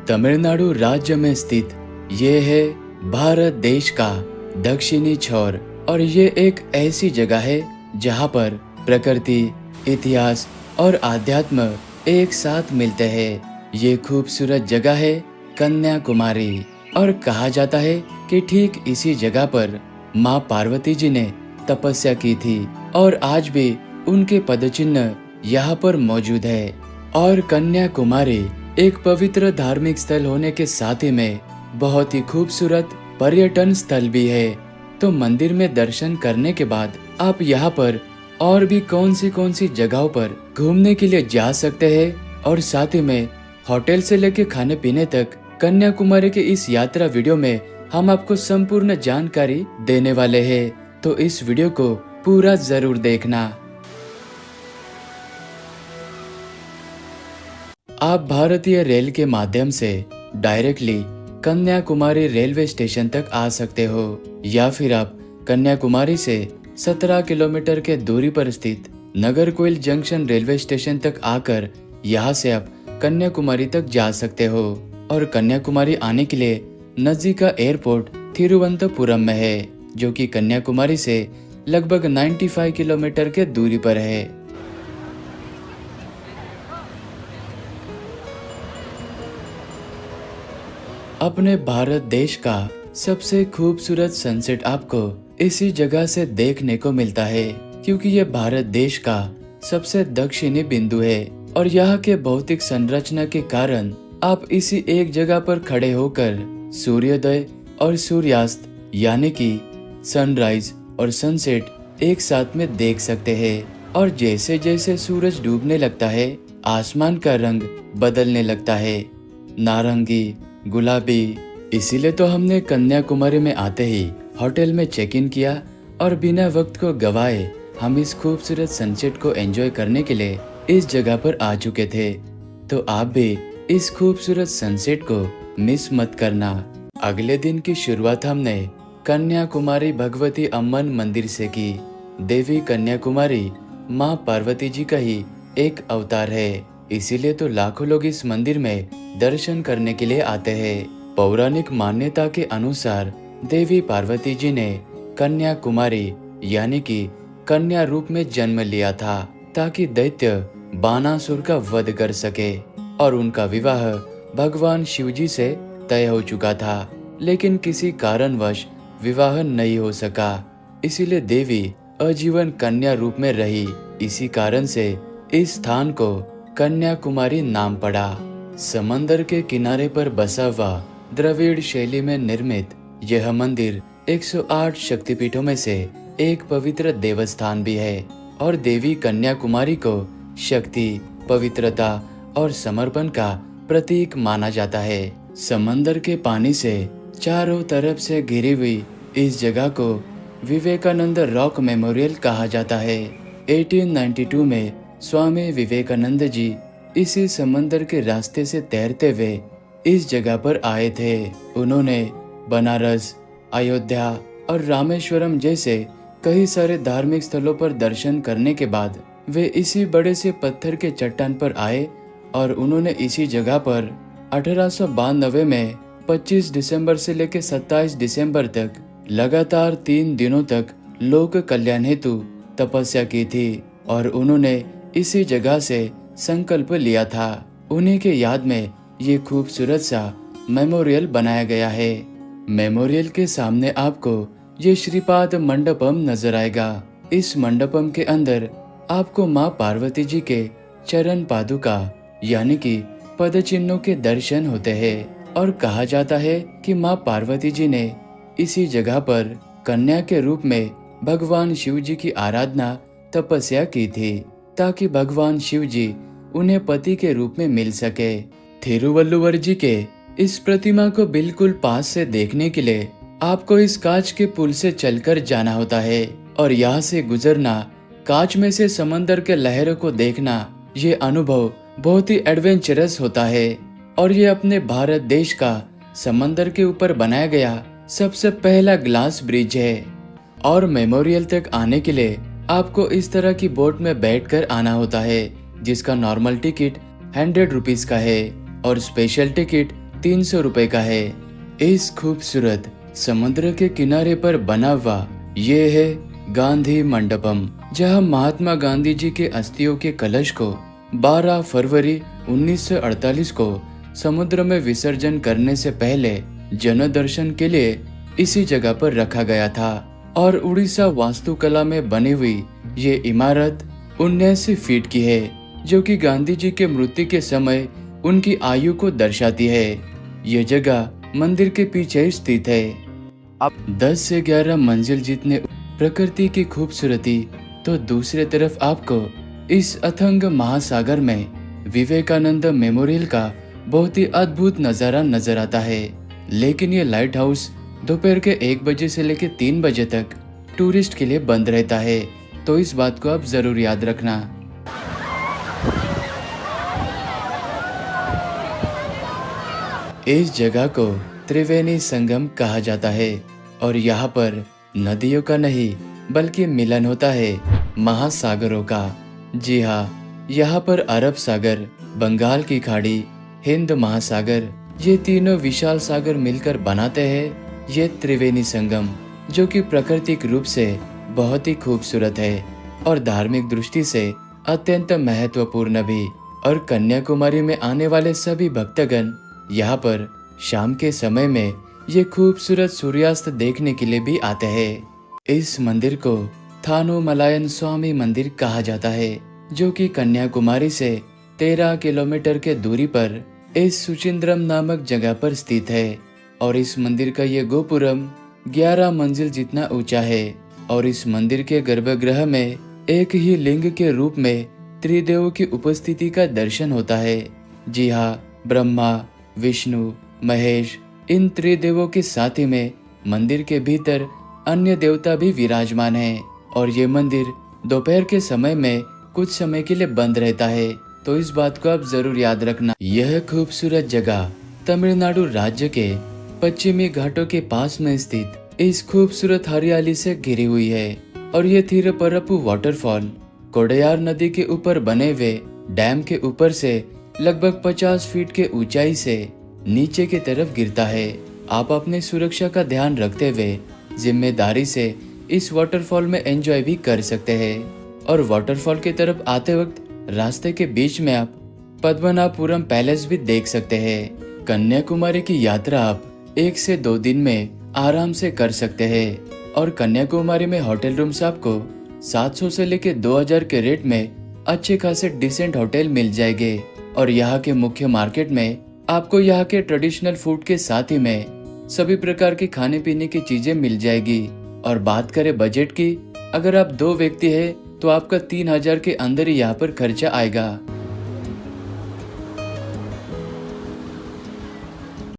तमिलनाडु राज्य में स्थित ये है भारत देश का दक्षिणी छोर और ये एक ऐसी जगह है जहाँ पर प्रकृति, इतिहास और आध्यात्म एक साथ मिलते हैं। ये खूबसूरत जगह है कन्याकुमारी और कहा जाता है कि ठीक इसी जगह पर माँ पार्वती जी ने तपस्या की थी और आज भी उनके पदचिन्ह यहाँ पर मौजूद है। और कन्याकुमारी एक पवित्र धार्मिक स्थल होने के साथ ही में बहुत ही खूबसूरत पर्यटन स्थल भी है। तो मंदिर में दर्शन करने के बाद आप यहाँ पर और भी कौन सी जगहों पर घूमने के लिए जा सकते हैं और साथ ही में होटल से लेके खाने पीने तक कन्याकुमारी के इस यात्रा वीडियो में हम आपको संपूर्ण जानकारी देने वाले हैं। तो इस वीडियो को पूरा जरूर देखना। आप भारतीय रेल के माध्यम से डायरेक्टली कन्याकुमारी रेलवे स्टेशन तक आ सकते हो या फिर आप कन्याकुमारी से 17 किलोमीटर के दूरी पर स्थित नगरकोइल जंक्शन रेलवे स्टेशन तक आकर यहाँ से आप कन्याकुमारी तक जा सकते हो। और कन्याकुमारी आने के लिए नजदीक का एयरपोर्ट थिरुवनंतपुरम में है, जो कि कन्याकुमारी से लगभग 95 किलोमीटर के दूरी पर है। अपने भारत देश का सबसे खूबसूरत सनसेट आपको इसी जगह से देखने को मिलता है, क्योंकि ये भारत देश का सबसे दक्षिणी बिंदु है और यहाँ के भौतिक संरचना के कारण आप इसी एक जगह पर खड़े होकर सूर्योदय और सूर्यास्त यानी कि सनराइज और सनसेट एक साथ में देख सकते हैं। और जैसे जैसे सूरज डूबने लगता है आसमान का रंग बदलने लगता है, नारंगी, गुलाबी। इसीलिए तो हमने कन्याकुमारी में आते ही होटल में चेक इन किया और बिना वक्त को गवाए हम इस खूबसूरत सनसेट को एंजॉय करने के लिए इस जगह पर आ चुके थे। तो आप भी इस खूबसूरत सनसेट को मिस मत करना। अगले दिन की शुरुआत हमने कन्याकुमारी भगवती अम्मन मंदिर से की। देवी कन्याकुमारी माँ पार्वती जी का ही एक अवतार है, इसीलिए तो लाखों लोग इस मंदिर में दर्शन करने के लिए आते हैं। पौराणिक मान्यता के अनुसार देवी पार्वती जी ने कन्याकुमारी यानी कि कन्या रूप में जन्म लिया था ताकि दैत्य बानासुर का वध कर सके। और उनका विवाह भगवान शिवजी से तय हो चुका था, लेकिन किसी कारणवश विवाह नहीं हो सका, इसीलिए देवी आजीवन कन्या रूप में रही। इसी कारण से इस स्थान को कन्याकुमारी नाम पड़ा। समंदर के किनारे पर बसा हुआ द्रविड़ शैली में निर्मित यह मंदिर 108 शक्तिपीठों में से एक पवित्र देवस्थान भी है और देवी कन्याकुमारी को शक्ति, पवित्रता और समर्पण का प्रतीक माना जाता है। समंदर के पानी से चारों तरफ से घिरी हुई इस जगह को विवेकानंद रॉक मेमोरियल कहा जाता है। 1892 में स्वामी विवेकानंद जी इसी समंदर के रास्ते से तैरते हुए इस जगह पर आए थे। उन्होंने बनारस, अयोध्या और रामेश्वरम जैसे कई सारे धार्मिक स्थलों पर दर्शन करने के बाद वे इसी बड़े से पत्थर के चट्टान पर आए और उन्होंने इसी जगह पर 1892 में 25 दिसंबर से लेकर 27 दिसंबर तक लगातार 3 दिनों तक लोक कल्याण हेतु तपस्या की थी और उन्होंने इसी जगह से संकल्प लिया था। उन्हीं के याद में ये खूबसूरत सा मेमोरियल बनाया गया है। मेमोरियल के सामने आपको ये श्रीपाद मंडपम नजर आएगा। इस मंडपम के अंदर आपको माँ पार्वती जी के चरण पादुका यानी कि पद चिन्हों के दर्शन होते हैं और कहा जाता है कि माँ पार्वती जी ने इसी जगह पर कन्या के रूप में भगवान शिव जी की आराधना तपस्या की थी ताकि भगवान शिव जी उन्हें पति के रूप में मिल सके। थिरुवल्लुवर जी के इस प्रतिमा को बिल्कुल पास से देखने के लिए आपको इस कांच के पुल से चलकर जाना होता है और यहाँ से गुजरना, कांच में से समंदर के लहरों को देखना, ये अनुभव बहुत ही एडवेंचरस होता है और ये अपने भारत देश का समंदर के ऊपर बनाया गया सबसे पहला ग्लास ब्रिज है और मेमोरियल तक आने के लिए आपको इस तरह की बोट में बैठकर आना होता है, जिसका नॉर्मल टिकट 100 रुपीज का है और स्पेशल टिकट 300 रुपए का है। इस खूबसूरत समुद्र के किनारे पर बना हुआ ये है गांधी मंडपम, जहां महात्मा गांधी जी के अस्थियों के कलश को 12 फरवरी 1948 को समुद्र में विसर्जन करने से पहले जन दर्शन के लिए इसी जगह पर रखा गया था। और उड़ीसा वास्तुकला में बनी हुई ये इमारत 79 फीट की है, जो कि गांधी जी के मृत्यु के समय उनकी आयु को दर्शाती है। ये जगह मंदिर के पीछे स्थित है। अब 10 से 11 मंजिल जितने प्रकृति की खूबसूरती, तो दूसरे तरफ आपको इस अथंग महासागर में विवेकानंद मेमोरियल का बहुत ही अद्भुत नजारा नजर आता है। लेकिन ये लाइट हाउस दोपहर के 1 बजे से लेकर 3 बजे तक टूरिस्ट के लिए बंद रहता है, तो इस बात को आप जरूर याद रखना। इस जगह को त्रिवेणी संगम कहा जाता है और यहाँ पर नदियों का नहीं बल्कि मिलन होता है महासागरों का। जी हाँ, यहाँ पर अरब सागर, बंगाल की खाड़ी, हिंद महासागर, ये तीनों विशाल सागर मिलकर बनाते हैं ये त्रिवेणी संगम, जो कि प्राकृतिक रूप से बहुत ही खूबसूरत है और धार्मिक दृष्टि से अत्यंत महत्वपूर्ण भी। और कन्याकुमारी में आने वाले सभी भक्तगण यहाँ पर शाम के समय में ये खूबसूरत सूर्यास्त देखने के लिए भी आते हैं। इस मंदिर को थानुमलायन स्वामी मंदिर कहा जाता है, जो कि कन्याकुमारी से 13 किलोमीटर के दूरी पर इस सुचिंद्रम नामक जगह पर स्थित है। और इस मंदिर का ये गोपुरम 11 मंजिल जितना ऊंचा है और इस मंदिर के गर्भगृह में एक ही लिंग के रूप में त्रिदेव की उपस्थिति का दर्शन होता है। जी हाँ, ब्रह्मा, विष्णु, महेश, इन त्रिदेवों के साथ ही में मंदिर के भीतर अन्य देवता भी विराजमान हैं। और ये मंदिर दोपहर के समय में कुछ समय के लिए बंद रहता है, तो इस बात को आप जरूर याद रखना। यह खूबसूरत जगह तमिलनाडु राज्य के पश्चिमी घाटों के पास में स्थित इस खूबसूरत हरियाली से घिरी हुई है। और ये थिरुपरप्पु वाटरफॉल कोडयार नदी के ऊपर बने हुए डैम के ऊपर से लगभग 50 फीट के ऊंचाई से नीचे की तरफ गिरता है। आप अपने सुरक्षा का ध्यान रखते हुए जिम्मेदारी से इस वाटरफॉल में एंजॉय भी कर सकते हैं। और वाटरफॉल की तरफ आते वक्त रास्ते के बीच में आप पद्मनाभपुरम पैलेस भी देख सकते हैं। कन्याकुमारी की यात्रा आप 1 से 2 दिन में आराम से कर सकते हैं। और कन्याकुमारी में होटल रूम्स आपको 700 से लेकर 2000 के रेट में अच्छे खासे डिसेंट होटल मिल जाएंगे। और यहाँ के मुख्य मार्केट में आपको यहाँ के ट्रेडिशनल फूड के साथ ही में सभी प्रकार की खाने पीने की चीजें मिल जाएगी। और बात करें बजट की, अगर आप 2 व्यक्ति हैं तो आपका 3000 के अंदर ही यहाँ पर खर्चा आएगा।